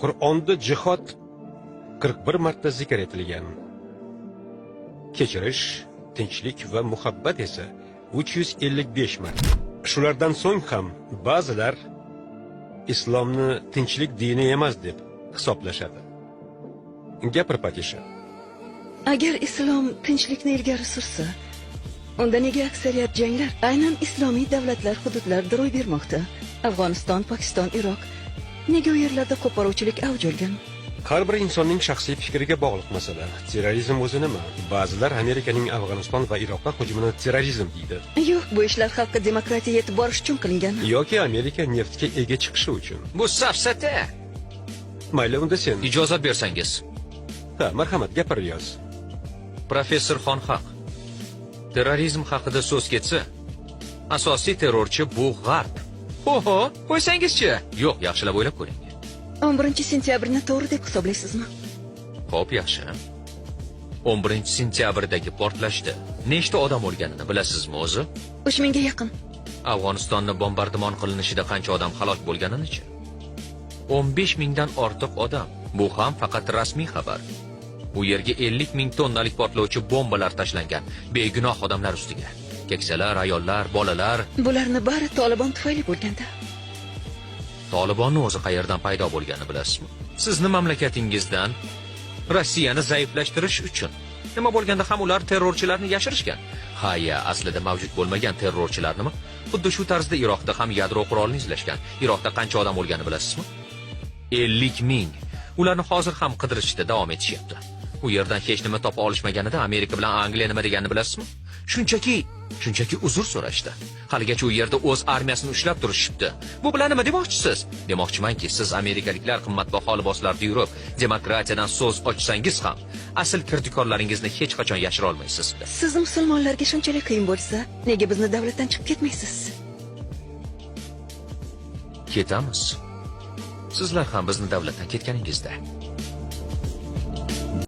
Qur'onda jihod 41 marta zikr etilgan. Kechirish, tinchlik va muhabbat esa 355 marta. Shulardan so'ng ham ba'zilar islomni tinchlik dini emas deb hisoblashadi. Gapir Patisha. Agar islom tinchlikni ilgari sursa, unda nega aksariyat janglar aynan islomiy davlatlar hududlarida ro'y bermoqda? Afg'oniston, Pokiston, Iroq. Nega u yerlarda qo'poruvchilik avj olgan? Har bir insonning shaxsiy fikriga bog'liq masala. Terrorizm o'zi nima? Ba'zilar Amerikaning Afg'oniston va Iroqqa hujumini terrorizm deydi. Yo'q, bu ishlar xalqqa demokratiya yetib borish uchun qilingan. Yoki Amerika neftga ega chiqishi uchun. Bu safsata. Mayli, unda sen. Ijozat bersangiz. Ha, marhamat, gapir yoz. Professor Xonhaq. Terrorizm haqida so'z ketsa, asosiy terrorchi bu G'arb. Oho, qo'ysangizchi. Yo'q, yaxshilab o'ylab ko'ring. 11-sentyabrni to'g'ri deb hisoblaysizmi? Xo'p, yaxshi. 11-sentyabrdagi portlashda nechta odam o'lganini bilasizmi o'zi? 3000 ga yaqin. Afg'onistonni bombardimon qilinishida qancha odam halok bo'lganini-chi? 15 mingdan ortiq odam. Bu ham faqat rasmiy xabar. U yerga 50 ming tonnalik portlovchi bombalar tashlangan, begunoh odamlar ustiga. Keksalar, ayollar, bolalar. Bularni bari Tolibon tufayli bo'lganda. Tolibonni o'zi qayerdan paydo bo'lganini bilasizmi? Sizni mamlakatingizdan Rossiyani zaiflashtirish uchun. Nima bo'lganda ham ular terrorchilarni yashirishgan. Ha-ya, aslida mavjud bo'lmagan terrorchilarnimi? Xuddi shu tarzda Iroqda ham yadro qurolini izlashgan. Iroqda qancha odam o'lganini bilasizmi? 50 ming. Ularni hozir ham qidirishda davom etishyapti. U yerdan hech nima topa olishmaganida Amerika bilan Angliya nima deganini bilasizmi? Shunchaki uzr so'rashdi. Haligacha u yerda o'z armiyasini ushlab turishibdi. Bu bilan nima demoqchisiz? Demoqchimanki, siz amerikaliklar qimmatbaho liboslarda yurib, demokratiyadan so'z ochsangiz ham, asl kirdikorlaringizni hech qachon yashira olmaysiz. Siz musulmonlarga shunchalik qiyin bo'lsa, nega bizni davlatdan chiqib ketmaysiz? Ketamiz. Sizlar ham bizni davlatdan ketganingizda.